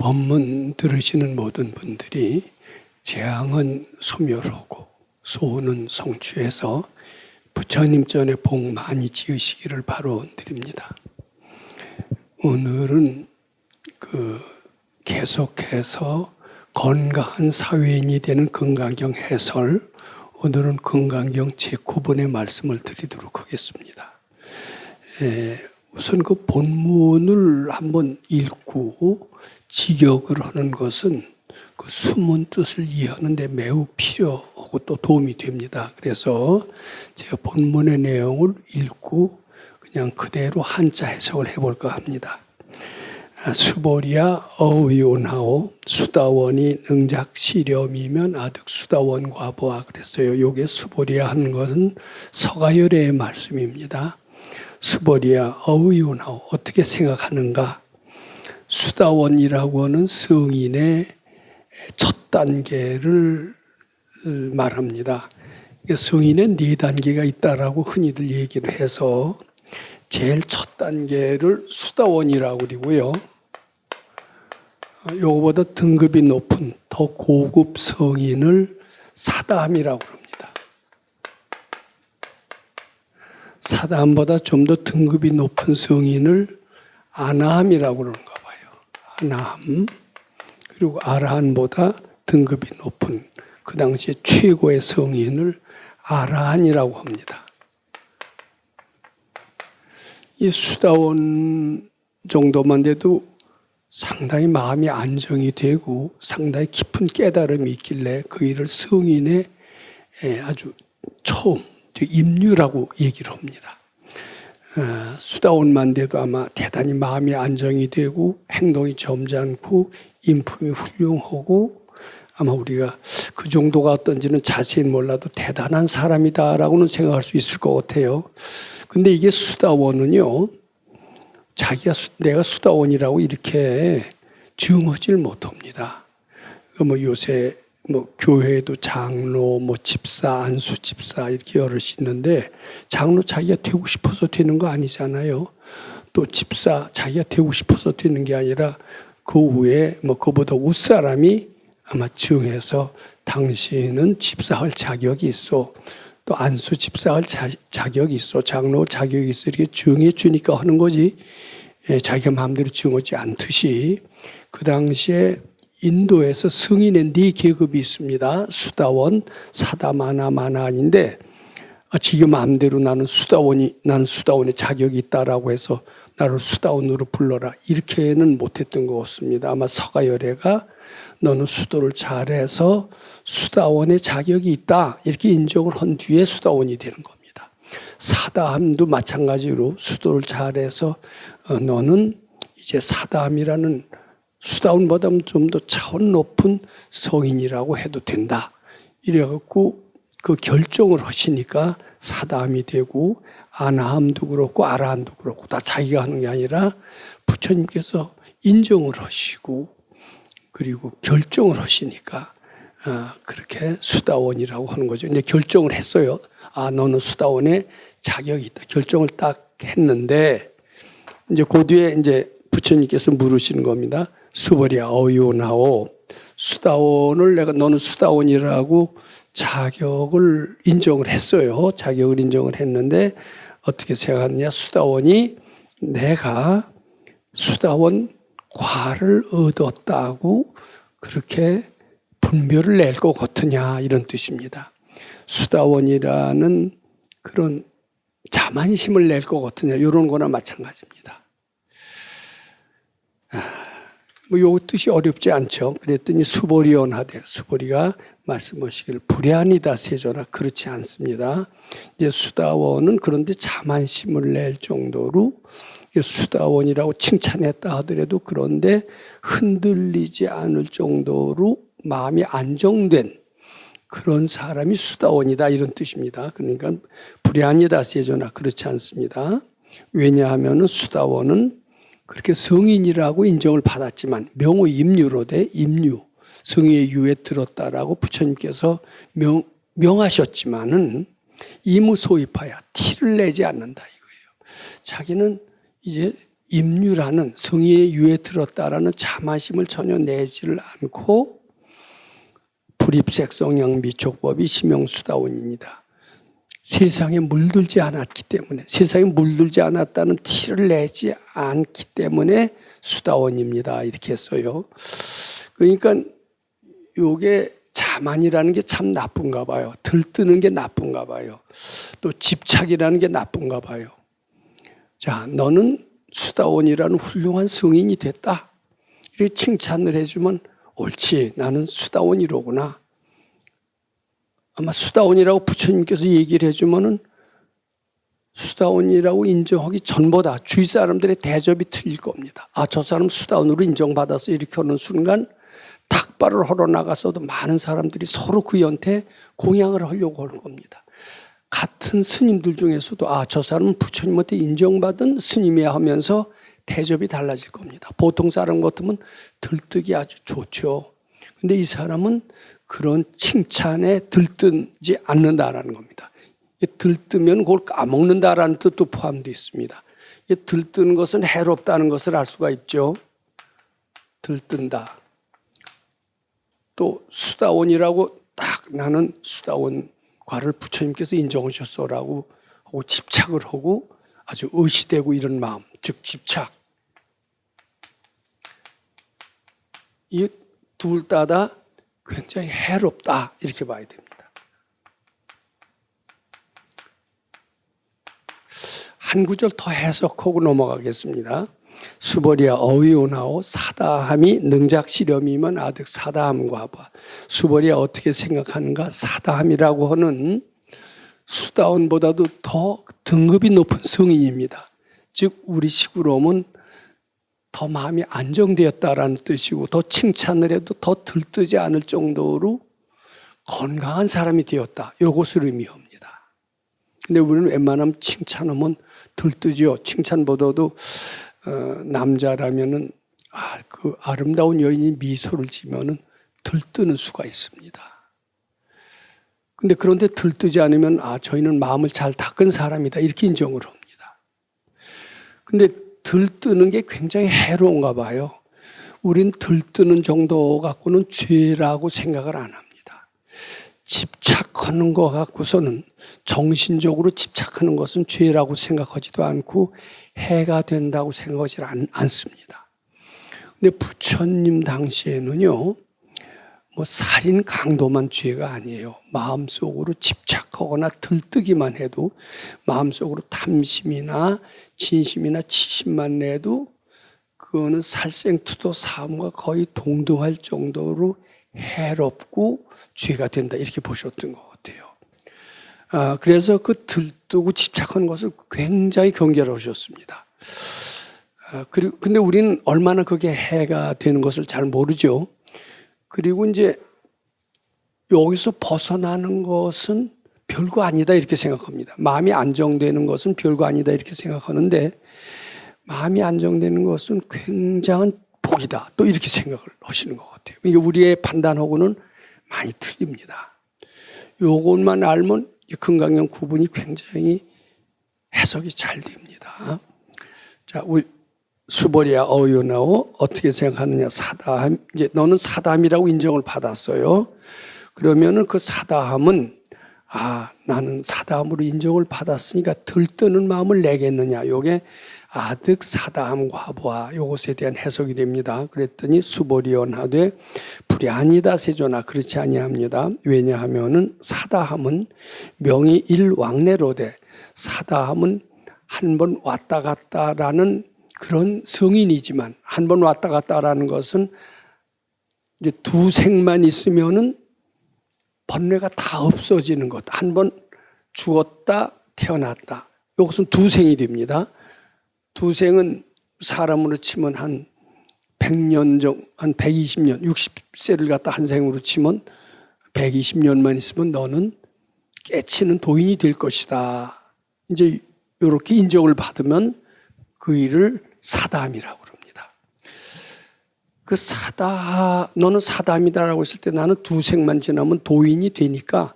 법문 들으시는 모든 분들이 재앙은 소멸하고 소원은 성취해서 부처님 전에 복 많이 지으시기를 바라드립니다. 오늘은 계속해서 건강한 사회인이 되는 건강경 해설, 오늘은 건강경 제9번의 말씀을 드리도록 하겠습니다. 우선 그 본문을 한번 읽고 직역을 하는 것은 그 숨은 뜻을 이해하는 데 매우 필요하고 또 도움이 됩니다. 그래서 제가 본문의 내용을 읽고 그냥 그대로 한자 해석을 해볼까 합니다. 수보리야 어의온하오 수다원이 능작시렴이면 아득 수다원 과보아 그랬어요. 요게 수보리야 하는 것은 서가열의 말씀입니다. 수보리야 어의온하오 어떻게 생각하는가? 수다원이라고 하는 성인의 첫 단계를 말합니다. 성인의 4단계가 있다라고 흔히들 얘기를 해서 제일 첫 단계를 수다원이라고 그러고요. 요거보다 등급이 높은 더 고급 성인을 사다함이라고 합니다. 사다함보다 좀 더 등급이 높은 성인을 아나함이라고 그러는가 봐요. 아나함. 그리고 아라한보다 등급이 높은 그 당시에 최고의 성인을 아라한이라고 합니다. 이 수다원 정도만 돼도 상당히 마음이 안정이 되고 상당히 깊은 깨달음이 있길래 그 일을 성인의 아주 처음, 임류라고 얘기를 합니다. 수다원만 돼도 아마 대단히 마음이 안정이 되고 행동이 점잖고 인품이 훌륭하고 아마 우리가 그 정도가 어떤지는 자세히 몰라도 대단한 사람이다라고는 생각할 수 있을 것 같아요. 근데 이게 수다원은요, 자기가 내가 수다원이라고 이렇게 증하지를 못합니다. 요새 교회에도 장로, 집사, 안수 집사 이렇게 여럿이 있는데 장로 자기가 되고 싶어서 되는 거 아니잖아요. 또 집사 자기가 되고 싶어서 되는 게 아니라 그 후에 그보다 윗사람이 아마 증해서 당신은 집사할 자격이 있어. 또 안수 집사할 자격이 있어. 장로 자격이 있어. 이렇게 증해 주니까 하는 거지. 자기가 마음대로 증하지 않듯이 그 당시에 인도에서 승인의 4계급이 있습니다. 수다원, 사다마나, 마나인데 지금 마음대로 나는 수다원의 자격이 있다라고 해서 나를 수다원으로 불러라. 이렇게는 못했던 것 같습니다. 아마 서가열애가 너는 수도를 잘해서 수다원의 자격이 있다. 이렇게 인정을 한 뒤에 수다원이 되는 겁니다. 사다함도 마찬가지로 수도를 잘해서 너는 이제 사다함이라는 수다원보다 좀 더 차원 높은 성인이라고 해도 된다. 이래갖고 그 결정을 하시니까 사다함이 되고 아나함도 그렇고 아라함도 그렇고 다 자기가 하는 게 아니라 부처님께서 인정을 하시고 그리고 결정을 하시니까 그렇게 수다원이라고 하는 거죠. 근데 결정을 했어요. 너는 수다원에 자격이 있다. 결정을 딱 했는데 이제 그 뒤에 이제 부처님께서 물으시는 겁니다. 수보리야 어이오나오 수다원을 너는 수다원이라고 자격을 인정을 했어요. 자격을 인정을 했는데 어떻게 생각하느냐? 수다원이 내가 수다원 과를 얻었다고 그렇게 분별을 낼 것 같으냐 이런 뜻입니다. 수다원이라는 그런 자만심을 낼 것 같으냐 이런 거나 마찬가지입니다. 요 뜻이 어렵지 않죠. 그랬더니 수보리온하되 수보리가 말씀하시길 불야니다 세조라 그렇지 않습니다. 이제 수다원은 그런데 자만심을 낼 정도로 수다원이라고 칭찬했다 하더라도 그런데 흔들리지 않을 정도로 마음이 안정된 그런 사람이 수다원이다 이런 뜻입니다. 그러니까 불야니다 세조나 그렇지 않습니다. 왜냐하면 수다원은 그렇게 성인이라고 인정을 받았지만 명의 임유로 돼 임유 성의의 유에 들었다라고 부처님께서 명하셨지만은 이무소입하야 티를 내지 않는다 이거예요. 자기는 이제 임유라는 성의의 유에 들었다라는 자만심을 전혀 내지를 않고 불입색성양 미촉법이 심형수다원입니다. 세상에 물들지 않았기 때문에, 세상에 물들지 않았다는 티를 내지 않기 때문에 수다원입니다. 이렇게 했어요. 그러니까 요게 자만이라는 게 참 나쁜가 봐요. 들뜨는 게 나쁜가 봐요. 또 집착이라는 게 나쁜가 봐요. 자, 너는 수다원이라는 훌륭한 성인이 됐다. 이렇게 칭찬을 해주면 옳지, 나는 수다원이로구나. 아마 수다원이라고 부처님께서 얘기를 해주면은 수다원이라고 인정하기 전보다 주위 사람들의 대접이 틀릴 겁니다. 아, 저 사람 수다원으로 인정받아서 이렇게 하는 순간 탁발을 하러 나가서도 많은 사람들이 서로 그한테 공양을 하려고 할 겁니다. 같은 스님들 중에서도 아, 저 사람은 부처님한테 인정받은 스님이야 하면서 대접이 달라질 겁니다. 보통 사람 같으면 들뜨기 아주 좋죠. 근데 이 사람은 그런 칭찬에 들뜨지 않는다라는 겁니다. 들뜨면 그걸 까먹는다라는 뜻도 포함되어 있습니다. 들뜨는 것은 해롭다는 것을 알 수가 있죠. 들뜬다. 또 수다원이라고 딱 나는 수다원과를 부처님께서 인정하셨어라고 하고 집착을 하고 아주 의시되고 이런 마음, 즉 집착. 이 둘 다 굉장히 해롭다 이렇게 봐야 됩니다. 한 구절 더 해석하고 넘어가겠습니다. 수벌이야 어휘오나오 사다함이 능작시렴이면 아득 사다함과 봐. 수벌이야 어떻게 생각하는가? 사다함이라고 하는 수다원보다도 더 등급이 높은 성인입니다. 즉 우리 식으로 하면 더 마음이 안정되었다라는 뜻이고 더 칭찬을 해도 더 들뜨지 않을 정도로 건강한 사람이 되었다. 이것을 의미합니다. 근데 우리는 웬만하면 칭찬하면 들뜨죠. 칭찬보다도 남자라면은 그 아름다운 여인이 미소를 지면은 들뜨는 수가 있습니다. 근데 그런데 들뜨지 않으면 저희는 마음을 잘 닦은 사람이다 이렇게 인정을 합니다. 근데 들뜨는 게 굉장히 해로운가 봐요. 우린 들뜨는 정도 갖고는 죄라고 생각을 안 합니다. 집착하는 거 갖고서는 정신적으로 집착하는 것은 죄라고 생각하지도 않고 해가 된다고 생각하지 않습니다. 근데 부처님 당시에는요, 살인 강도만 죄가 아니에요. 마음속으로 집착하거나 들뜨기만 해도 마음속으로 탐심이나 진심이나 치심만 내도 그거는 살생투도 사함과 거의 동등할 정도로 해롭고 죄가 된다 이렇게 보셨던 것 같아요. 그래서 그 들뜨고 집착하는 것을 굉장히 경계하셨습니다. 근데 우리는 얼마나 그게 해가 되는 것을 잘 모르죠. 그리고 이제 여기서 벗어나는 것은 별거 아니다 이렇게 생각합니다. 마음이 안정되는 것은 별거 아니다 이렇게 생각하는데 마음이 안정되는 것은 굉장한 복이다 또 이렇게 생각을 하시는 것 같아요. 이게 우리의 판단하고는 많이 틀립니다. 요것만 알면 금강경 구분이 굉장히 해석이 잘 됩니다. 자, 우리 수벌이야 어유나오 어떻게 생각하느냐? 사다함. 이제 너는 사다함이라고 인정을 받았어요. 그러면은 그 사다함은 나는 사다함으로 인정을 받았으니까 들뜨는 마음을 내겠느냐? 요게 아득 사다함 과보아 요것에 대한 해석이 됩니다. 그랬더니 수벌이언하되 불야니다 세존아 그렇지 아니합니다. 왜냐하면은 사다함은 명이 일왕래로되 사다함은 한 번 왔다 갔다라는 그런 성인이지만 한 번 왔다 갔다라는 것은 이제 두 생만 있으면은 번뇌가 다 없어지는 것. 한 번 죽었다 태어났다. 이것은 두 생이 됩니다. 두 생은 사람으로 치면 한 100년 정도, 한 120년, 60세를 갖다 한 생으로 치면 120년만 있으면 너는 깨치는 도인이 될 것이다. 이제 이렇게 인정을 받으면 그 일을 사담이라고 그럽니다. 그 너는 사담이다라고 했을 때 나는 두 생만 지나면 도인이 되니까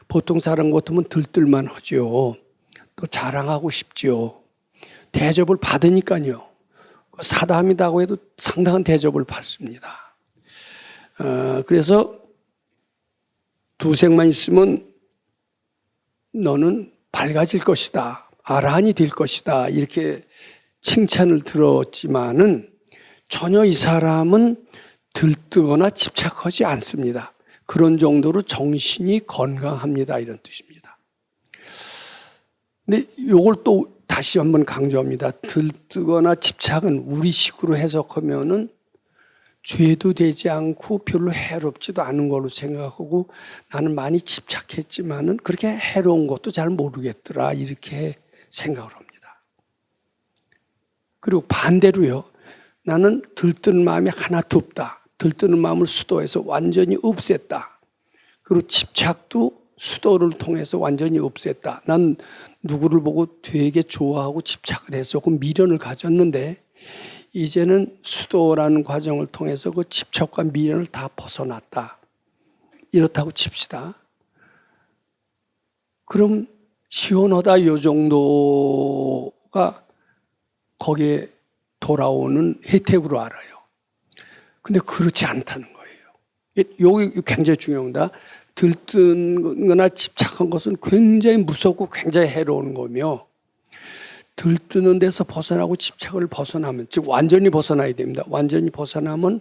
보통 사람 같으면 들뜰만 하죠. 또 자랑하고 싶죠. 대접을 받으니까요. 사담이라고 해도 상당한 대접을 받습니다. 그래서 두생만 있으면 너는 밝아질 것이다. 아라한이 될 것이다. 이렇게 칭찬을 들었지만은 전혀 이 사람은 들뜨거나 집착하지 않습니다. 그런 정도로 정신이 건강합니다. 이런 뜻입니다. 근데 이걸 또 다시 한번 강조합니다. 들뜨거나 집착은 우리식으로 해석하면은 죄도 되지 않고 별로 해롭지도 않은 걸로 생각하고 나는 많이 집착했지만은 그렇게 해로운 것도 잘 모르겠더라. 이렇게 생각을 합니다. 그리고 반대로요. 나는 들뜨는 마음이 하나도 없다. 들뜨는 마음을 수도해서 완전히 없앴다. 그리고 집착도 수도를 통해서 완전히 없앴다. 난 누구를 보고 되게 좋아하고 집착을 해서 그 미련을 가졌는데 이제는 수도라는 과정을 통해서 그 집착과 미련을 다 벗어났다. 이렇다고 칩시다. 그럼 시원하다 이 정도가 거기에 돌아오는 혜택으로 알아요. 근데 그렇지 않다는 거예요. 여기 굉장히 중요합니다. 들뜨거나 집착한 것은 굉장히 무섭고 굉장히 해로운 거며 들뜨는 데서 벗어나고 집착을 벗어나면 즉 완전히 벗어나야 됩니다. 완전히 벗어나면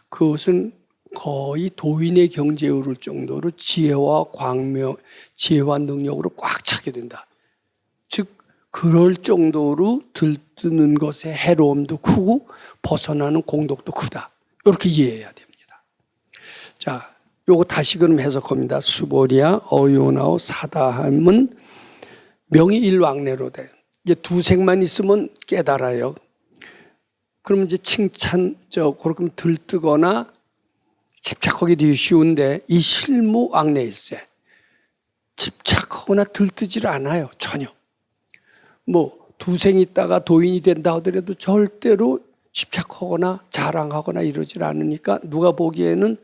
그것은 거의 도인의 경지에 오를 정도로 지혜와 광명, 지혜와 능력으로 꽉 차게 된다. 즉 그럴 정도로 들뜨는 것의 해로움도 크고 벗어나는 공덕도 크다. 이렇게 이해해야 됩니다. 자, 요거 다시 그럼 해석합니다. 수보리아 어요나오 사다함은 명의일왕래로 돼. 이제 두생만 있으면 깨달아요. 그러면 이제 칭찬적으로 들뜨거나 집착하기 되게 쉬운데 이 실무왕래일세. 집착하거나 들뜨질 않아요. 전혀. 뭐 두생이 있다가 도인이 된다 하더라도 절대로 집착하거나 자랑하거나 이러질 않으니까 누가 보기에는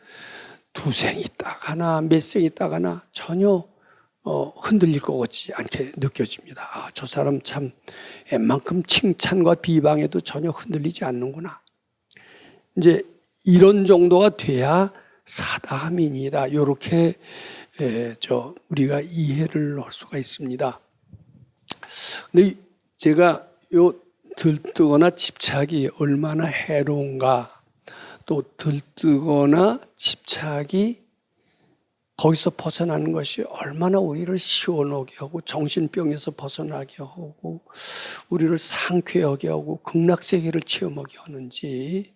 두생이 있다가나 몇 생 있다가나 전혀 흔들릴 것 같지 않게 느껴집니다. 아, 저 사람 참 웬만큼 칭찬과 비방에도 전혀 흔들리지 않는구나. 이제 이런 정도가 돼야 사다함이니다. 이렇게 우리가 이해를 할 수가 있습니다. 근데 제가 요 들뜨거나 집착이 얼마나 해로운가, 또 들뜨거나 집착이 거기서 벗어나는 것이 얼마나 우리를 시원하게 하고 정신병에서 벗어나게 하고 우리를 상쾌하게 하고 극락세계를 체험하게 하는지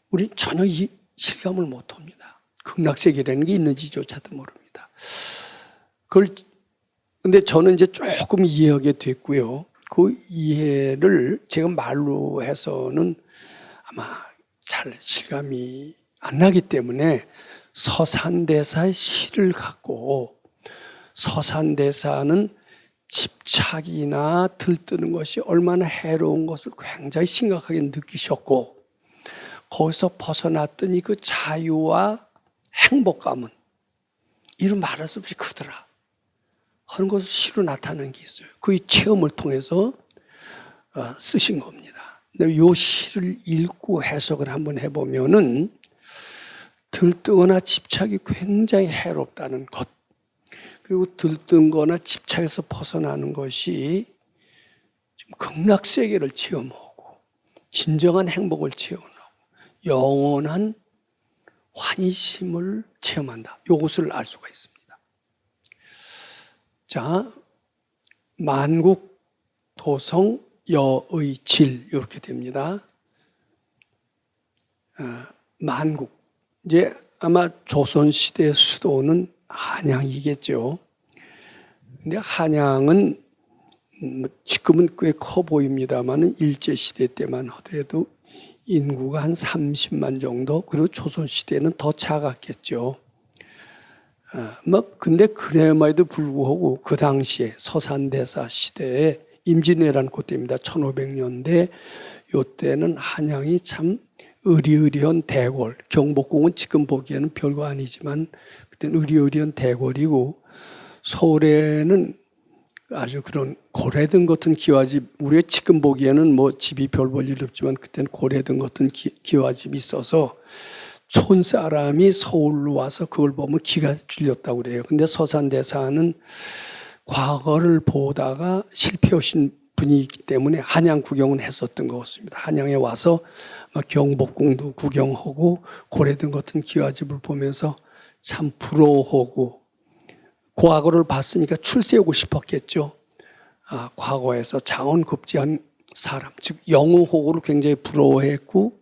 우리 전혀 이 실감을 못합니다. 극락세계라는 게 있는지조차도 모릅니다. 근데 저는 이제 조금 이해하게 됐고요. 그 이해를 제가 말로 해서는 아마 잘 실감이 안 나기 때문에 서산대사의 시를 갖고 서산대사는 집착이나 들뜨는 것이 얼마나 해로운 것을 굉장히 심각하게 느끼셨고 거기서 벗어났더니 그 자유와 행복감은 이루 말할 수 없이 크더라 하는 것을 시로 나타낸 게 있어요. 그 체험을 통해서 쓰신 겁니다. 근데 이 시를 읽고 해석을 한번 해보면은 들뜨거나 집착이 굉장히 해롭다는 것, 그리고 들뜬거나 집착에서 벗어나는 것이 극락세계를 체험하고 진정한 행복을 체험하고 영원한 환희심을 체험한다. 이것을 알 수가 있습니다. 자, 만국 도성 여의 질 이렇게 됩니다. 만국 이제 아마 조선시대 수도는 한양이겠죠. 근데 한양은 지금은 꽤 커 보입니다만 일제시대 때만 하더라도 인구가 한 30만 정도, 그리고 조선시대는 더 작았겠죠. 근데 그래마에도 불구하고 그 당시에 서산대사 시대에 임진왜란 그때입니다. 1500년대 요때는 한양이 참 으리으리한 대궐, 경복궁은 지금 보기에는 별거 아니지만 그때는 으리으리한 대궐이고 서울에는 아주 그런 고래등 같은 기와집, 우리가 지금 보기에는 뭐 집이 별 볼 일 없지만 그때는 고래등 같은 기와집이 있어서 촌 사람이 서울로 와서 그걸 보면 기가 죽였다고 그래요. 근데 서산대사는 과거를 보다가 실패하신 분이 있기 때문에 한양 구경은 했었던 것 같습니다. 한양에 와서 경복궁도 구경하고 고래등 같은 기와집을 보면서 참 부러워하고 과거를 봤으니까 출세하고 싶었겠죠. 과거에서 장원급제한 사람, 즉 영웅호구를 굉장히 부러워했고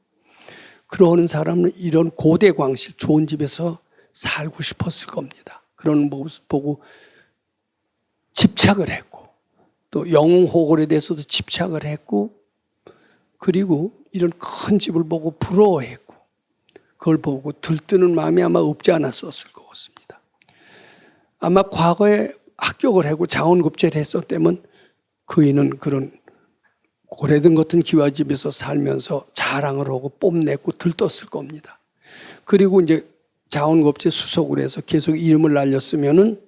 그러는 사람은 이런 고대 광실 좋은 집에서 살고 싶었을 겁니다. 그런 모습 보고 집착을 했고 또 영웅호굴에 대해서도 집착을 했고 그리고 이런 큰 집을 보고 부러워했고 그걸 보고 들뜨는 마음이 아마 없지 않았었을 것 같습니다. 아마 과거에 합격을 하고 장원급제를 했었다면 그이는 그런 고래등 같은 기와집에서 살면서 자랑을 하고 뽐냈고 들떴을 겁니다. 그리고 이제 장원급제 수석을 해서 계속 이름을 날렸으면은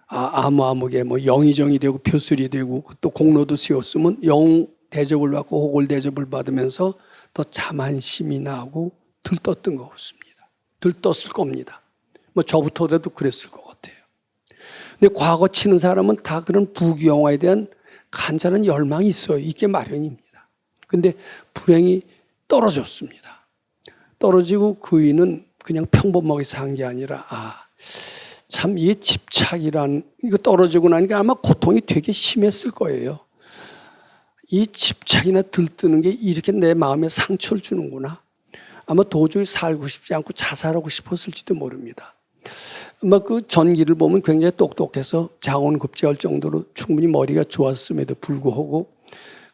아무게 뭐 영의정이 되고 표술이 되고 또 공로도 세웠으면 영웅 대접을 받고 호골 대접을 받으면서 더 자만심이 나고 들떴던 것 같습니다. 들떴을 겁니다. 뭐 저부터라도 그랬을 것 같아요. 근데 과거 치는 사람은 다 그런 부귀영화에 대한 간절한 열망이 있어요. 있게 마련입니다. 근데 불행히 떨어졌습니다. 떨어지고 그이는 그냥 평범하게 산 게 아니라 참 이 집착이란 이거 떨어지고 나니까 아마 고통이 되게 심했을 거예요. 이 집착이나 들뜨는 게 이렇게 내 마음에 상처를 주는구나. 아마 도저히 살고 싶지 않고 자살하고 싶었을지도 모릅니다. 아마 그 전기를 보면 굉장히 똑똑해서 장원급제할 정도로 충분히 머리가 좋았음에도 불구하고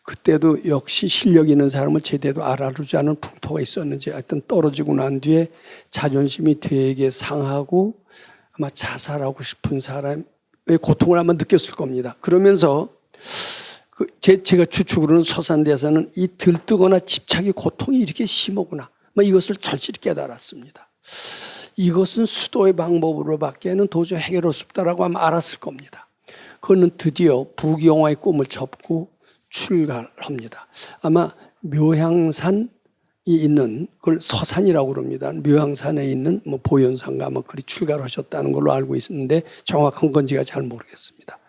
그때도 역시 실력 있는 사람을 제대로 알아주지 않은 풍토가 있었는지 하여튼 떨어지고 난 뒤에 자존심이 되게 상하고 아마 자살하고 싶은 사람의 고통을 아마 느꼈을 겁니다. 그러면서 제가 추측으로는 서산대사는 이 들뜨거나 집착의 고통이 이렇게 심하구나. 이것을 절실히 깨달았습니다. 이것은 수도의 방법으로밖에는 도저히 해결할 수 없다라고 아마 알았을 겁니다. 그는 드디어 부귀영화의 꿈을 접고 출가를 합니다. 아마 묘향산이 있는 그걸 서산이라고 그럽니다. 묘향산에 있는 뭐 보현산가 뭐 그리 출가를 하셨다는 걸로 알고 있는데 정확한 건지가 잘 모르겠습니다.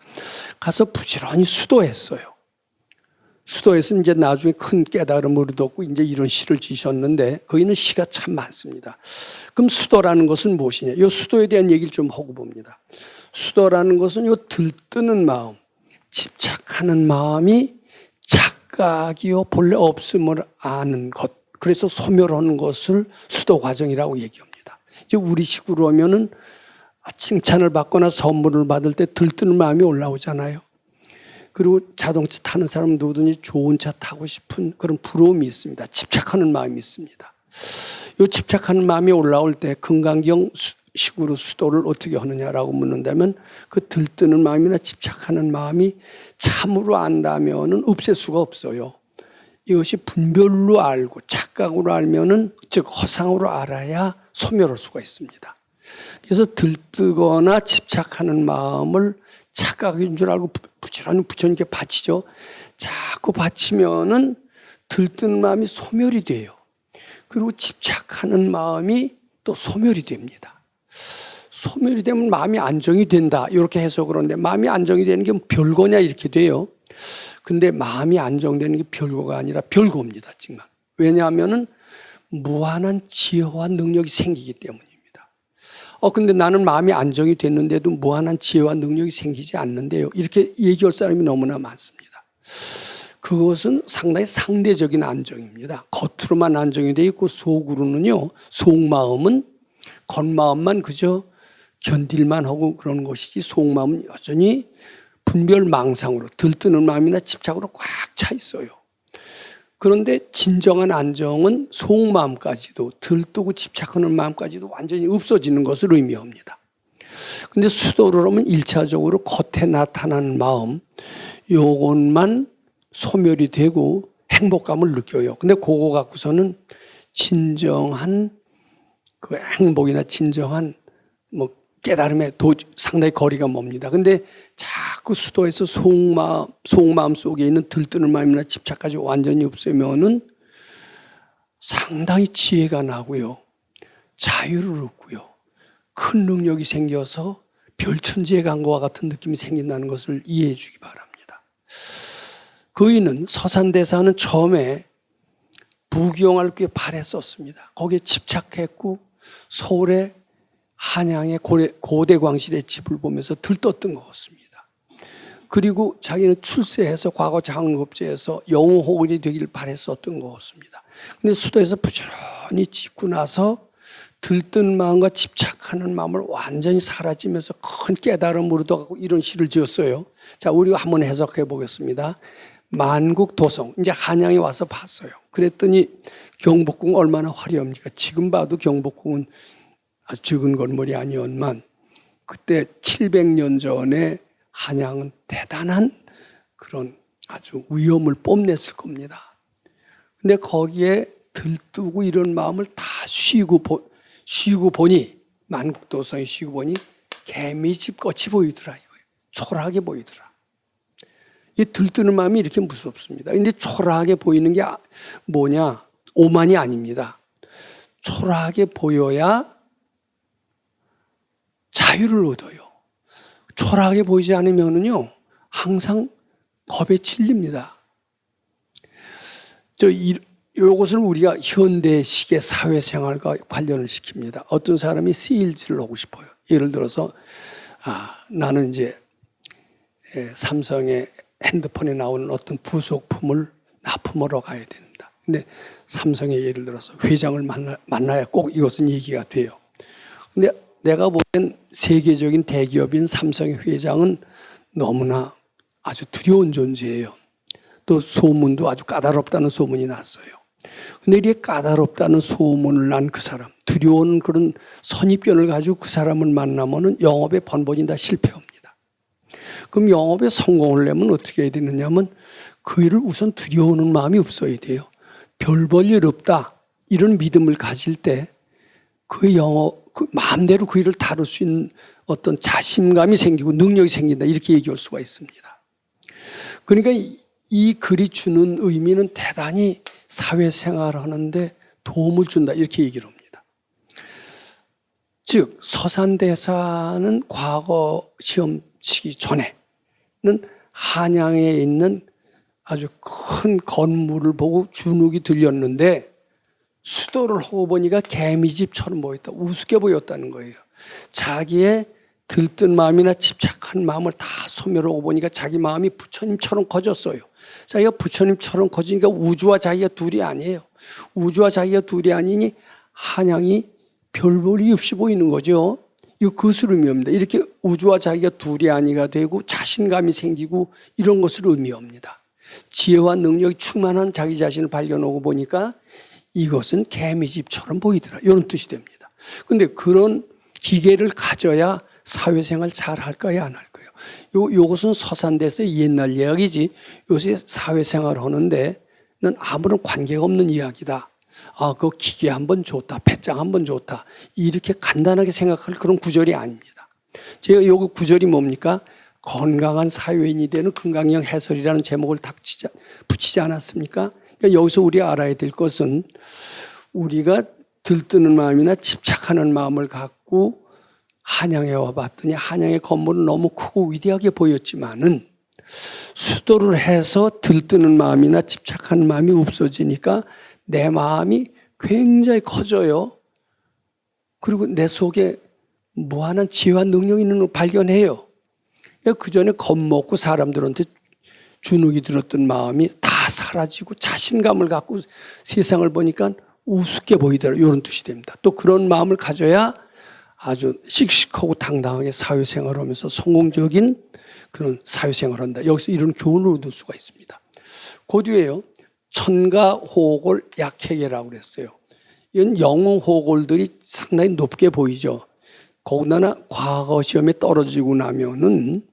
가서 부지런히 수도했어요. 수도에서 이제 나중에 큰 깨달음을 얻었고 이제 이런 시를 지셨는데 거기는 시가 참 많습니다. 그럼 수도라는 것은 무엇이냐? 이 수도에 대한 얘기를 좀 하고 봅니다. 수도라는 것은 이 들뜨는 마음, 집착하는 마음이 착각이요 본래 없음을 아는 것, 그래서 소멸하는 것을 수도 과정이라고 얘기합니다. 이제 우리식으로 하면은 칭찬을 받거나 선물을 받을 때 들뜨는 마음이 올라오잖아요. 그리고 자동차 타는 사람 누구든지 좋은 차 타고 싶은 그런 부러움이 있습니다. 집착하는 마음이 있습니다. 이 집착하는 마음이 올라올 때 금강경 식으로 수도를 어떻게 하느냐라고 묻는다면 그 들뜨는 마음이나 집착하는 마음이 참으로 안다면은 없앨 수가 없어요. 이것이 분별로 알고 착각으로 알면은 즉 허상으로 알아야 소멸할 수가 있습니다. 그래서 들뜨거나 집착하는 마음을 착각인 줄 알고 부지런히 부처님께 바치죠. 자꾸 바치면은 들뜨는 마음이 소멸이 돼요. 그리고 집착하는 마음이 또 소멸이 됩니다. 소멸이 되면 마음이 안정이 된다 이렇게 해서 그런데 마음이 안정이 되는 게 별거냐 이렇게 돼요. 근데 마음이 안정되는 게 별거가 아니라 별거입니다. 정말. 왜냐하면은 무한한 지혜와 능력이 생기기 때문입니다. 근데 나는 마음이 안정이 됐는데도 무한한 지혜와 능력이 생기지 않는데요. 이렇게 얘기할 사람이 너무나 많습니다. 그것은 상당히 상대적인 안정입니다. 겉으로만 안정이 되어 있고 속으로는요. 속마음은 겉마음만 그저 견딜만 하고 그런 것이지 속마음은 여전히 분별망상으로 들뜨는 마음이나 집착으로 꽉 차 있어요. 그런데 진정한 안정은 속마음까지도 들뜨고 집착하는 마음까지도 완전히 없어지는 것을 의미합니다. 그런데 수도를 하면 1차적으로 겉에 나타나는 마음 요것만 소멸이 되고 행복감을 느껴요. 근데 그거 갖고서는 진정한 그 행복이나 진정한 뭐 깨달음에 상당히 거리가 멉니다. 근데 자꾸 수도에서 속마음 속에 있는 들뜨는 마음이나 집착까지 완전히 없애면은 상당히 지혜가 나고요. 자유를 얻고요. 큰 능력이 생겨서 별천지에 간 것과 같은 느낌이 생긴다는 것을 이해해 주기 바랍니다. 그이는 서산대사는 처음에 부귀영화를 꽤 바랬었습니다. 거기에 집착했고 서울의 한양의 고대광실의 집을 보면서 들떴던 것 같습니다. 그리고 자기는 출세해서 과거 장급제에서 영웅호걸이 되기를 바랬었던 것 같습니다. 근데 수도에서 부지런히 짓고 나서 들뜬 마음과 집착하는 마음을 완전히 사라지면서 큰 깨달음으로 얻어가고 이런 시를 지었어요. 자, 우리가 한번 해석해 보겠습니다. 만국도성, 이제 한양에 와서 봤어요. 그랬더니 경복궁 얼마나 화려합니까? 지금 봐도 경복궁은 아주 적은 건물이 아니었만 그때 700년 전에 한양은 대단한 그런 아주 위엄을 뽐냈을 겁니다. 근데 거기에 들뜨고 이런 마음을 다 쉬고 보니 만국도성에 쉬고 보니 개미집 끝이 보이더라 이거예요. 초라하게 보이더라. 이 들뜨는 마음이 이렇게 무섭습니다. 근데 초라하게 보이는 게 뭐냐? 오만이 아닙니다. 초라하게 보여야 자유를 얻어요. 초라하게 보이지 않으면은요, 항상 겁에 질립니다. 이것을 우리가 현대식의 사회생활과 관련을 시킵니다. 어떤 사람이 세일즈를 하고 싶어요. 예를 들어서, 나는 이제 삼성의 핸드폰에 나오는 어떤 부속품을 납품하러 가야 된다. 근데 삼성의 예를 들어서 회장을 만나야 꼭 이것은 얘기가 돼요. 근데 내가 보기엔 세계적인 대기업인 삼성의 회장은 너무나 아주 두려운 존재예요. 또 소문도 아주 까다롭다는 소문이 났어요. 근데 이렇게 까다롭다는 소문을 난 그 사람, 두려운 그런 선입견을 가지고 그 사람을 만나면은 영업에 번번이 다 실패합니다. 그럼 영업에 성공을 내면 어떻게 해야 되느냐면 그 일을 우선 두려워하는 마음이 없어야 돼요. 별 볼 일 없다. 이런 믿음을 가질 때 마음대로 그 일을 다룰 수 있는 어떤 자신감이 생기고 능력이 생긴다. 이렇게 얘기할 수가 있습니다. 그러니까 이 글이 주는 의미는 대단히 사회생활을 하는데 도움을 준다. 이렇게 얘기를 합니다. 즉 서산대사는 과거 시험 치기 전에는 한양에 있는 아주 큰 건물을 보고 주눅이 들렸는데 수도를 하고 보니까 개미집처럼 보였다. 우습게 보였다는 거예요. 자기의 들뜬 마음이나 집착한 마음을 다 소멸하고 보니까 자기 마음이 부처님처럼 커졌어요. 자기가 부처님처럼 커지니까 우주와 자기가 둘이 아니에요. 우주와 자기가 둘이 아니니 한양이 별 볼이 없이 보이는 거죠. 이거 그것을 의미합니다. 이렇게 우주와 자기가 둘이 아니가 되고 자신감이 생기고 이런 것을 의미합니다. 지혜와 능력이 충만한 자기 자신을 발견하고 보니까 이것은 개미집처럼 보이더라. 이런 뜻이 됩니다. 그런데 그런 기계를 가져야 사회생활 잘 할까요? 안 할까요? 요것은 서산대사의 옛날 이야기지 요새 사회생활 하는데는 아무런 관계가 없는 이야기다. 그 기계 한번 좋다. 배짱 한번 좋다. 이렇게 간단하게 생각할 그런 구절이 아닙니다. 제가 요 구절이 뭡니까? 건강한 사회인이 되는 금강경 해설이라는 제목을 붙이지 않았습니까? 그러니까 여기서 우리가 알아야 될 것은 우리가 들뜨는 마음이나 집착하는 마음을 갖고 한양에 와봤더니 한양의 건물은 너무 크고 위대하게 보였지만은 수도를 해서 들뜨는 마음이나 집착하는 마음이 없어지니까 내 마음이 굉장히 커져요. 그리고 내 속에 무한한 지혜와 능력이 있는 걸 발견해요. 그 전에 겁먹고 사람들한테 주눅이 들었던 마음이 다 사라지고 자신감을 갖고 세상을 보니까 우습게 보이더라. 이런 뜻이 됩니다. 또 그런 마음을 가져야 아주 씩씩하고 당당하게 사회생활을 하면서 성공적인 그런 사회생활을 한다. 여기서 이런 교훈을 얻을 수가 있습니다. 그 뒤에요. 천가호골 약해계라고 그랬어요. 이건 영웅호골들이 상당히 높게 보이죠. 거기다가 과거 시험에 떨어지고 나면은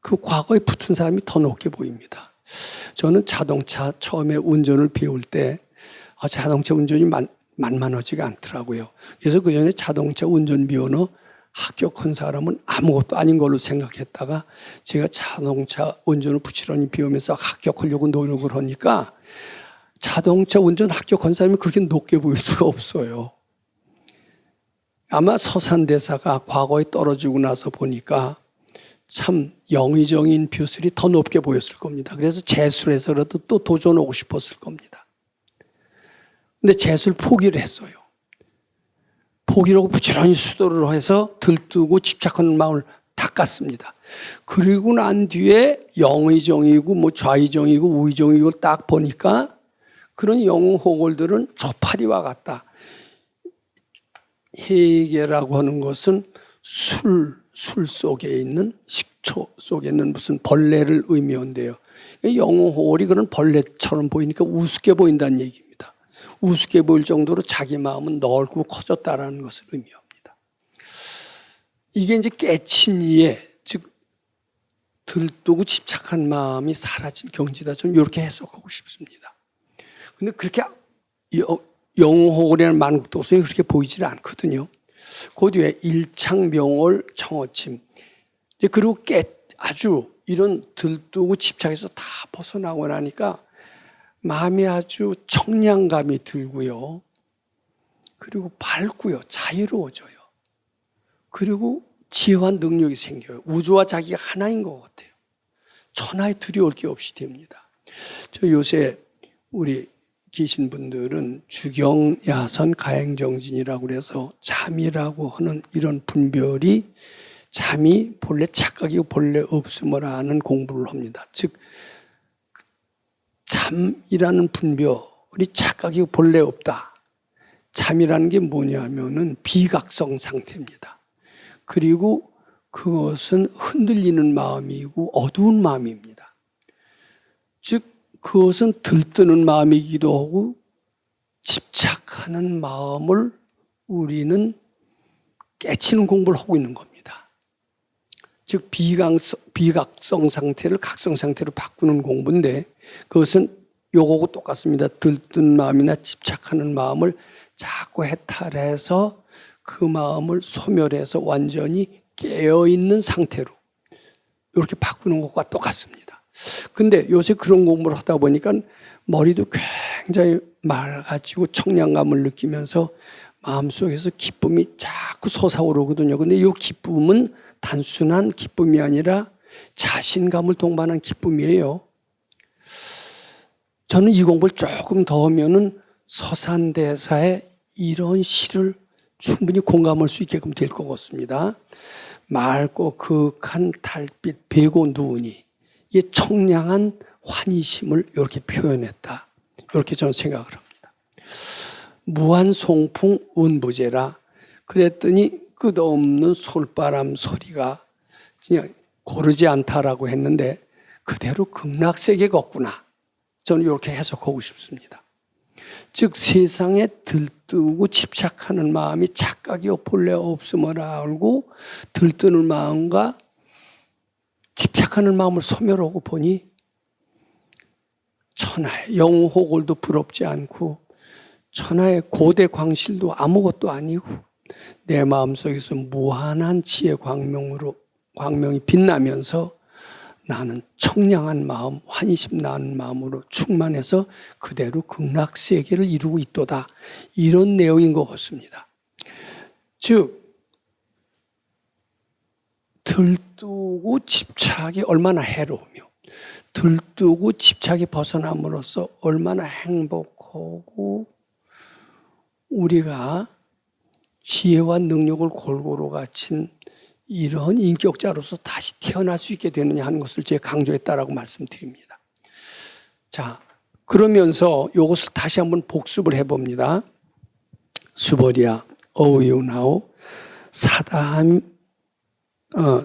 그 과거에 붙은 사람이 더 높게 보입니다. 저는 자동차 처음에 운전을 배울 때 자동차 운전이 만만하지가 않더라고요. 그래서 그 전에 자동차 운전 면허 합격한 사람은 아무것도 아닌 걸로 생각했다가 제가 자동차 운전을 부지런히 배우면서 합격하려고 노력을 하니까 자동차 운전 합격한 사람이 그렇게 높게 보일 수가 없어요. 아마 서산대사가 과거에 떨어지고 나서 보니까 참 영의정인 뷰슬이 더 높게 보였을 겁니다. 그래서 재술에서라도 또 도전하고 싶었을 겁니다. 근데 재술 포기를 했어요. 포기를 하고 부지런히 수도를 해서 들뜨고 집착하는 마음을 닦았습니다. 그리고 난 뒤에 영의정이고 뭐 좌의정이고 우의정이고 딱 보니까 그런 영호골들은 조파리와 같다. 해계라고 하는 것은 술 속에 있는 식초 속에 있는 무슨 벌레를 의미한대요. 영호골이 그런 벌레처럼 보이니까 우습게 보인다는 얘기입니다. 우습게 보일 정도로 자기 마음은 넓고 커졌다라는 것을 의미합니다. 이게 이제 깨친 이에 즉 들뜨고 집착한 마음이 사라진 경지다. 저는 이렇게 해석하고 싶습니다. 근데 그렇게 영호골이라는 만국도서에 그렇게 보이질 않거든요. 그 뒤에 일창명월 청어침. 이제 그리고 아주 이런 들뜨고 집착해서 다 벗어나고 나니까 마음이 아주 청량감이 들고요. 그리고 밝고요. 자유로워져요. 그리고 지혜와 능력이 생겨요. 우주와 자기가 하나인 것 같아요. 천하에 두려울 게 없이 됩니다. 저 요새 우리 계신 분들은 주경야선 가행정진이라고 그래서 잠이라고 하는 이런 분별이 잠이 본래 착각이고 본래 없음을 아는 공부를 합니다. 즉 잠이라는 분별이 착각이고 본래 없다. 잠이라는 게 뭐냐면은 비각성 상태입니다. 그리고 그것은 흔들리는 마음이고 어두운 마음입니다. 즉 그것은 들뜨는 마음이기도 하고 집착하는 마음을 우리는 깨치는 공부를 하고 있는 겁니다. 즉 비각성 상태를 각성 상태로 바꾸는 공부인데 그것은 요거하고 똑같습니다. 들뜬 마음이나 집착하는 마음을 자꾸 해탈해서 그 마음을 소멸해서 완전히 깨어있는 상태로 이렇게 바꾸는 것과 똑같습니다. 근데 요새 그런 공부를 하다 보니까 머리도 굉장히 맑아지고 청량감을 느끼면서 마음속에서 기쁨이 자꾸 솟아오르거든요. 근데 이 기쁨은 단순한 기쁨이 아니라 자신감을 동반한 기쁨이에요. 저는 이 공부를 조금 더 하면은 서산대사의 이런 시를 충분히 공감할 수 있게끔 될 것 같습니다. 맑고 그윽한 달빛 베고 누우니 이 청량한 환희심을 이렇게 표현했다. 이렇게 저는 생각을 합니다. 무한송풍 운부제라 그랬더니 끝없는 솔바람 소리가 그냥 고르지 않다라고 했는데 그대로 극락세계가 없구나. 저는 이렇게 해석하고 싶습니다. 즉 세상에 들뜨고 집착하는 마음이 착각이요 본래 없음을 알고 들뜨는 마음과 집착하는 마음을 소멸하고 보니 천하의 영호골도 부럽지 않고 천하의 고대 광실도 아무것도 아니고 내 마음속에서 무한한 지혜 광명이 빛나면서 나는 청량한 마음, 환희심 나는 마음으로 충만해서 그대로 극락세계를 이루고 있도다. 이런 내용인 것 같습니다. 즉 들뜨고 집착이 얼마나 해로우며 들뜨고 집착이 벗어남으로써 얼마나 행복하고 우리가 지혜와 능력을 골고루 갖춘 이런 인격자로서 다시 태어날 수 있게 되느냐 하는 것을 제가 강조했다라고 말씀드립니다. 자, 그러면서 이것을 다시 한번 복습을 해봅니다. 수보리야 어우유나오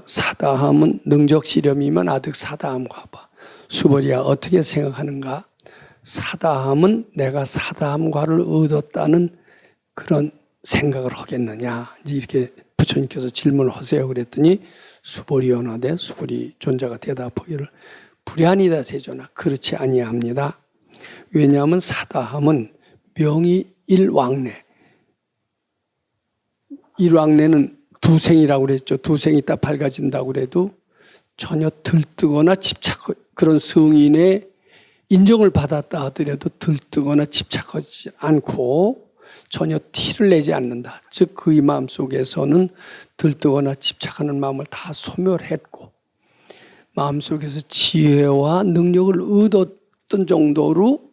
사다함은 능적시렴이면 아득 사다함과 봐. 수보리야 어떻게 생각하는가? 사다함은 내가 사다함과를 얻었다는 그런 생각을 하겠느냐? 이제 이렇게 부처님께서 질문을 하세요. 그랬더니 수보리언하되 수보리 존자가 대답하기를 불야니다 세존아 그렇지 아니합니다. 왜냐하면 사다함은 명의 일왕래. 일왕래는 두생이라고 그랬죠. 두생이 있다 밝아진다고 그래도 전혀 들뜨거나 그런 성인의 인정을 받았다 하더라도 들뜨거나 집착하지 않고 전혀 티를 내지 않는다. 즉 그의 마음 속에서는 들뜨거나 집착하는 마음을 다 소멸했고 마음속에서 지혜와 능력을 얻었던 정도로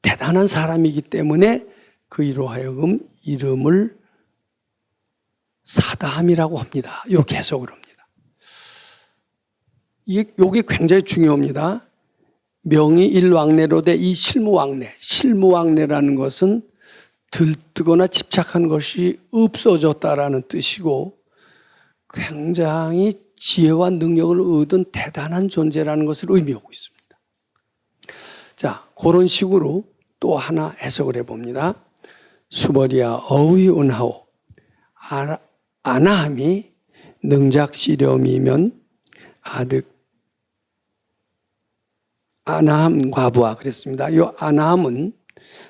대단한 사람이기 때문에 그이로 하여금 이름을 사다함이라고 합니다. 이렇게 해석을 합니다. 이게 굉장히 중요합니다. 명이 일왕래로 돼 이 실무왕래. 실무왕래라는 것은 들뜨거나 집착한 것이 없어졌다라는 뜻이고 굉장히 지혜와 능력을 얻은 대단한 존재라는 것을 의미하고 있습니다. 자, 그런 식으로 또 하나 해석을 해봅니다. 수버리아 어의 은하오 아나함이 능작시렴이면 아득 아나함 과부하 그랬습니다. 이 아나함은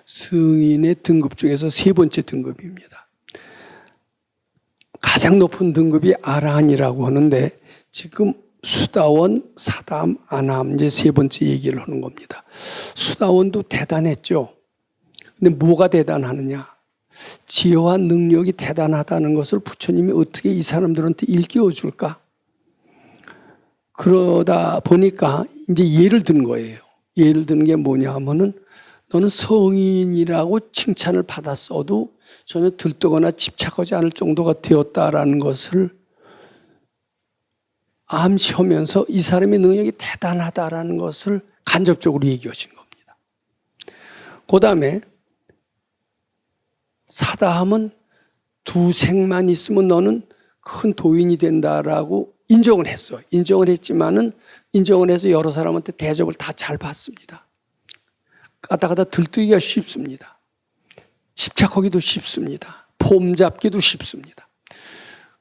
성인의 등급 중에서 세 번째 등급입니다. 가장 높은 등급이 아라한이라고 하는데 지금 수다원, 사담, 아나함 이제 세 번째 얘기를 하는 겁니다. 수다원도 대단했죠. 근데 뭐가 대단하느냐? 지혜와 능력이 대단하다는 것을 부처님이 어떻게 이 사람들한테 일깨워 줄까? 그러다 보니까 이제 예를 든 거예요. 예를 드는 게 뭐냐 하면은 너는 성인이라고 칭찬을 받았어도 전혀 들뜨거나 집착하지 않을 정도가 되었다라는 것을 암시하면서 이 사람의 능력이 대단하다라는 것을 간접적으로 얘기하신 겁니다. 그 다음에 사다함은 두생만 있으면 너는 큰 도인이 된다라고 인정을 했어요. 인정을 했지만은 인정을 해서 여러 사람한테 대접을 다 잘 받습니다. 가다가다 들뜨기가 쉽습니다. 집착하기도 쉽습니다. 폼 잡기도 쉽습니다.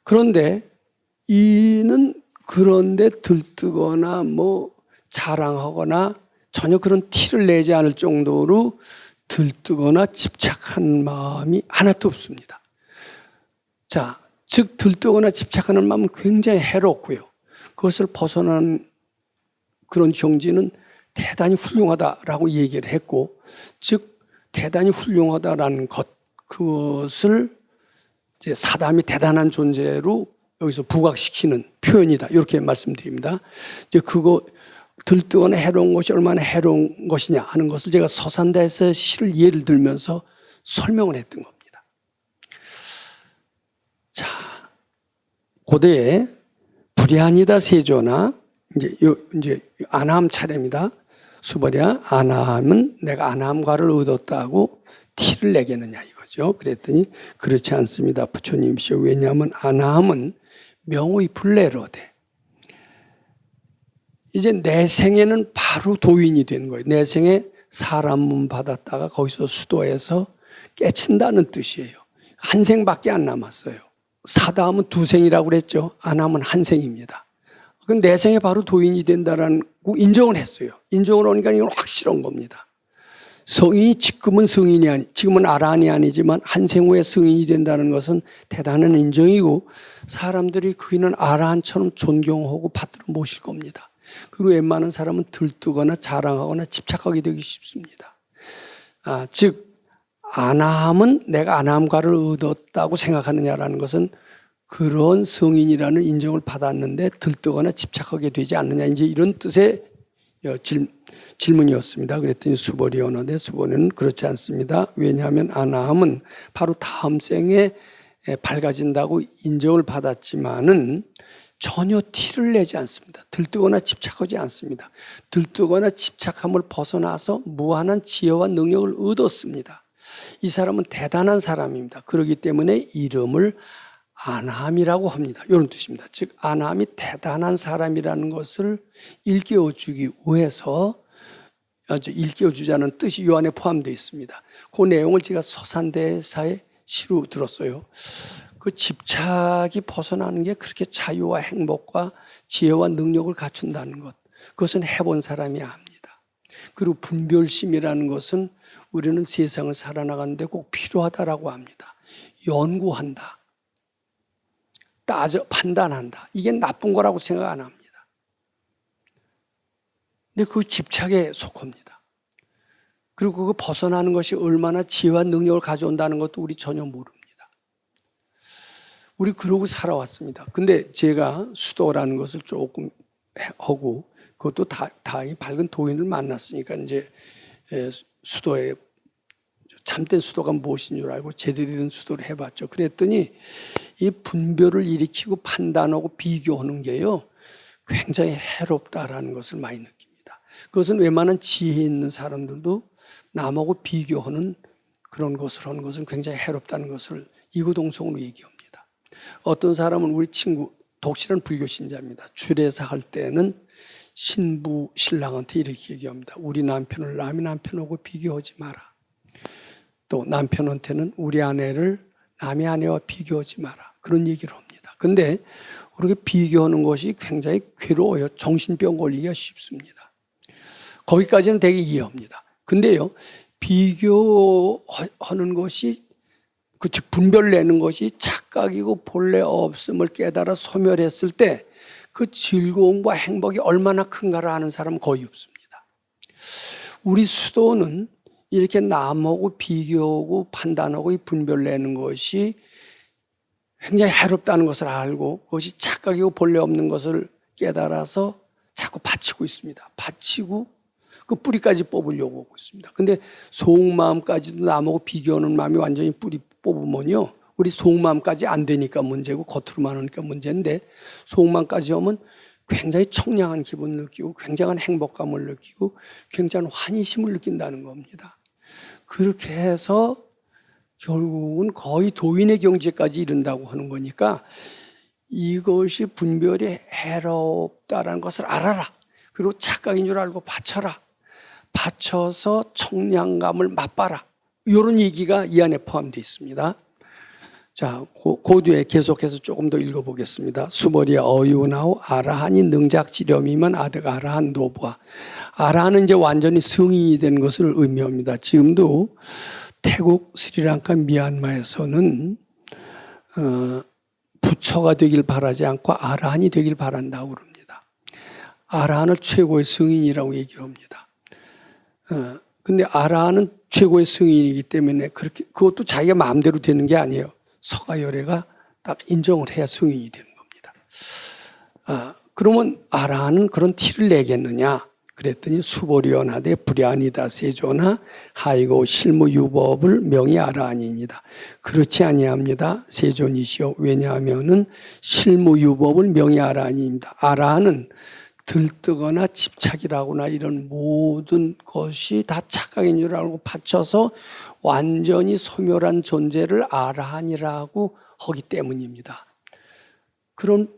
그런데 이는 그런데 들뜨거나 뭐 자랑하거나 전혀 그런 티를 내지 않을 정도로 들뜨거나 집착한 마음이 하나도 없습니다. 자, 즉 들뜨거나 집착하는 마음은 굉장히 해롭고요. 그것을 벗어난 그런 경지는 대단히 훌륭하다라고 얘기를 했고, 즉 대단히 훌륭하다라는 것, 그것을 이제 사담이 대단한 존재로 여기서 부각시키는 표현이다. 이렇게 말씀드립니다. 이제 그거 들뜨거나 해로운 것이 얼마나 해로운 것이냐 하는 것을 제가 서산다에서 시를 예를 들면서 설명을 했던 겁니다. 자, 고대에 불야니다 세조나 이제 아나함 차례입니다. 수버리아 아나함은 내가 아나함과를 얻었다고 티를 내겠느냐 이거죠. 그랬더니 그렇지 않습니다. 부처님이시오. 왜냐하면 아나함은 명의 불례로되 이제 내 생에는 바로 도인이 되는 거예요. 내 생에 사람 문 받았다가 거기서 수도해서 깨친다는 뜻이에요. 한 생밖에 안 남았어요. 사다함은 두 생이라고 그랬죠. 아나함은 한 생입니다. 그럼 내 생에 바로 도인이 된다라는 인정을 했어요. 인정을 하니까 이건 확실한 겁니다. 성인이 지금은 아라한이 아니지만 한 생 후에 성인이 된다는 것은 대단한 인정이고 사람들이 그이는 아라한처럼 존경하고 받들어 모실 겁니다. 그리고 웬만한 사람은 들뜨거나 자랑하거나 집착하게 되기 쉽습니다. 즉 아나함은 내가 아나함과를 얻었다고 생각하느냐라는 것은 그런 성인이라는 인정을 받았는데 들뜨거나 집착하게 되지 않느냐 이제 이런 뜻의 질문이었습니다. 그랬더니 수벌이 언어대 수벌은 그렇지 않습니다. 왜냐하면 아나함은 바로 다음 생에 밝아진다고 인정을 받았지만은 전혀 티를 내지 않습니다. 들뜨거나 집착하지 않습니다. 들뜨거나 집착함을 벗어나서 무한한 지혜와 능력을 얻었습니다. 이 사람은 대단한 사람입니다. 그렇기 때문에 이름을 아나함이라고 합니다. 이런 뜻입니다. 즉 아나함이 대단한 사람이라는 것을 일깨워주기 위해서 일깨워주자는 뜻이 이 안에 포함되어 있습니다. 그 내용을 제가 서산대사의 시로 들었어요. 그 집착이 벗어나는 게 그렇게 자유와 행복과 지혜와 능력을 갖춘다는 것, 그것은 해본 사람이 압니다. 그리고 분별심이라는 것은 우리는 세상을 살아나가는데 꼭 필요하다라고 합니다. 연구한다. 판단한다. 이게 나쁜 거라고 생각 안 합니다. 근데 그 집착에 속합니다. 그리고 그 벗어나는 것이 얼마나 지혜와 능력을 가져온다는 것도 우리 전혀 모릅니다. 우리 그러고 살아왔습니다. 근데 제가 수도라는 것을 조금 하고 그것도 다행히 밝은 도인을 만났으니까 이제 수도에 참된 수도가 무엇인 줄 알고 제대로 된 수도를 해봤죠. 그랬더니 이 분별을 일으키고 판단하고 비교하는 게요 굉장히 해롭다라는 것을 많이 느낍니다. 그것은 웬만한 지혜 있는 사람들도 남하고 비교하는 그런 것을 하는 것은 굉장히 해롭다는 것을 이구동성으로 얘기합니다. 어떤 사람은 우리 친구 독실한 불교 신자입니다. 주례사 할 때는 신부 신랑한테 이렇게 얘기합니다. 우리 남편을 남의 남편하고 비교하지 마라. 또 남편한테는 우리 아내를 남의 아내와 비교하지 마라. 그런 얘기를 합니다. 그런데 그렇게 비교하는 것이 굉장히 괴로워요. 정신병 걸리기가 쉽습니다. 거기까지는 되게 이해합니다. 근데요, 비교하는 것이 즉 분별 내는 것이 착각이고 본래 없음을 깨달아 소멸했을 때 그 즐거움과 행복이 얼마나 큰가를 아는 사람은 거의 없습니다. 우리 수도는 이렇게 남하고 비교하고 판단하고 이 분별 내는 것이 굉장히 해롭다는 것을 알고 그것이 착각이고 본래 없는 것을 깨달아서 자꾸 바치고 있습니다. 바치고 그 뿌리까지 뽑으려고 하고 있습니다. 근데 속마음까지도 남하고 비교하는 마음이 완전히 뿌리 뽑으면요, 우리 속마음까지 안 되니까 문제고 겉으로만 하니까 문제인데 속마음까지 하면 굉장히 청량한 기분을 느끼고 굉장한 행복감을 느끼고 굉장한 환희심을 느낀다는 겁니다. 그렇게 해서 결국은 거의 도인의 경지까지 이른다고 하는 거니까 이것이 분별이 해롭다라는 것을 알아라. 그리고 착각인 줄 알고 바쳐라. 바쳐서 청량감을 맛봐라. 이런 얘기가 이 안에 포함되어 있습니다. 자, 그 뒤에 계속해서 조금 더 읽어보겠습니다. 수보리아 어유나오 아라한이 능작지렴이면 아득 아라한 노부아. 아라한은 이제 완전히 성인이 된 것을 의미합니다. 지금도 태국, 스리랑카, 미얀마에서는 부처가 되길 바라지 않고 아라한이 되길 바란다고 그럽니다. 아라한을 최고의 성인이라고 얘기합니다. 근데 아라한은 최고의 성인이기 때문에 그렇게 그것도 자기가 마음대로 되는 게 아니에요. 서가열애가 딱 인정을 해야 성인이 되는 겁니다. 그러면 아라한은 그런 티를 내겠느냐? 그랬더니 수보리언하되 불야니다 세조나 하이고 실무유법을 명이 아라한이니다. 그렇지 아니합니다. 세존이시오. 왜냐하면은 실무유법을 명이 아라한입니다. 아라한은 들뜨거나 집착이라거나 이런 모든 것이 다 착각인 줄 알고 바쳐서 완전히 소멸한 존재를 아라한이라고 하기 때문입니다. 그런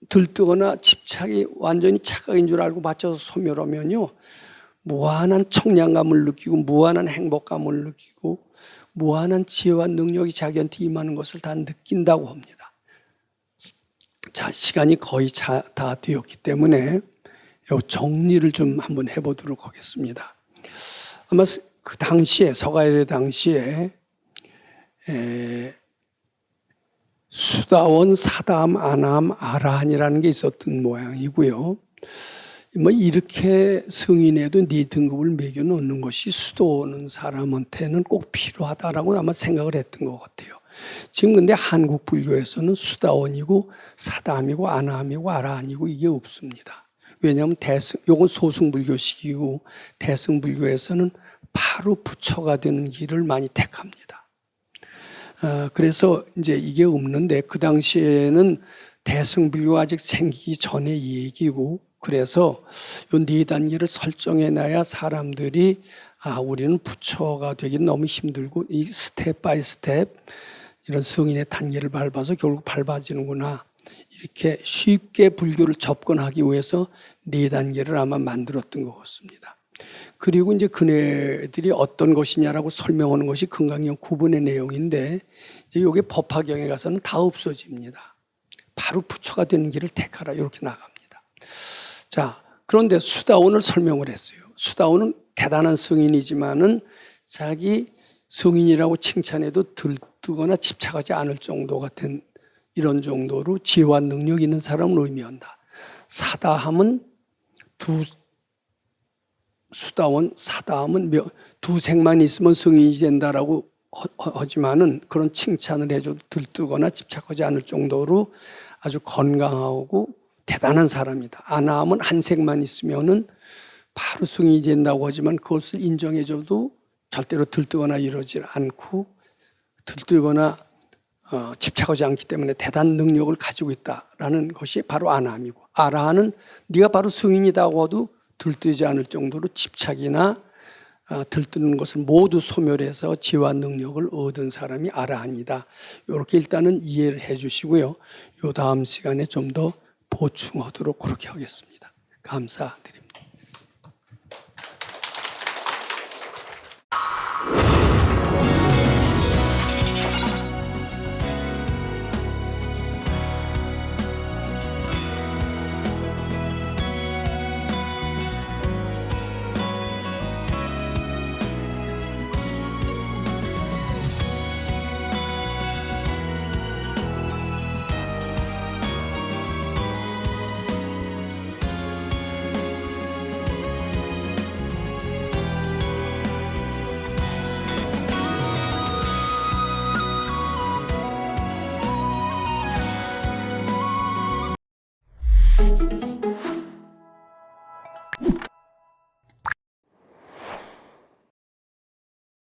들뜨거나 집착이 완전히 착각인 줄 알고 바쳐서 소멸하면요, 무한한 청량감을 느끼고 무한한 행복감을 느끼고 무한한 지혜와 능력이 자기한테 임하는 것을 다 느낀다고 합니다. 자, 시간이 거의 다 되었기 때문에 정리를 좀 한번 해보도록 하겠습니다. 아마 그 당시에 서가열의 당시에 수다원, 사담, 아남, 아라한이라는 게 있었던 모양이고요. 뭐 이렇게 승인에도 네 등급을 매겨 놓는 것이 수도는 사람한테는 꼭 필요하다라고 아마 생각을 했던 것 같아요. 지금 근데 한국 불교에서는 수다원이고 사담이고 아남이고 아라한이고 이게 없습니다. 왜냐하면 요건 소승불교식이고 대승불교에서는 바로 부처가 되는 길을 많이 택합니다. 그래서 이제 이게 없는데 그 당시에는 대승불교가 아직 생기기 전에 이 얘기고, 그래서 요 네 단계를 설정해놔야 사람들이 우리는 부처가 되기는 너무 힘들고 이 스텝 바이 스텝 이런 성인의 단계를 밟아서 결국 밟아지는구나, 이렇게 쉽게 불교를 접근하기 위해서 네 단계를 아마 만들었던 것 같습니다. 그리고 이제 그네들이 어떤 것이냐라고 설명하는 것이 금강경 9분의 내용인데, 이제 이게 법화경에 가서는 다 없어집니다. 바로 부처가 되는 길을 택하라 이렇게 나갑니다. 자, 그런데 수다원을 설명을 했어요. 수다원은 대단한 성인이지만은 자기 성인이라고 칭찬해도 들뜨거나 집착하지 않을 정도 같은 이런 정도로 지혜와 능력 있는 사람을 의미한다. 사다함은 수다원 사다함은 두색만 있으면 성인이 된다라고 하지만은 그런 칭찬을 해줘도 들뜨거나 집착하지 않을 정도로 아주 건강하고 대단한 사람이다. 아나함은 한 색만 있으면은 바로 성인이 된다고 하지만 그것을 인정해줘도 절대로 들뜨거나 이러지 않고 들뜨거나 집착하지 않기 때문에 대단한 능력을 가지고 있다라는 것이 바로 아나함이고, 아라하는 네가 바로 성인이라고 해도 들뜨지 않을 정도로 집착이나 들뜨는 것을 모두 소멸해서 지혜와 능력을 얻은 사람이 아라한이다. 이렇게 일단은 이해를 해 주시고요. 이 다음 시간에 좀 더 보충하도록 그렇게 하겠습니다. 감사드립니다.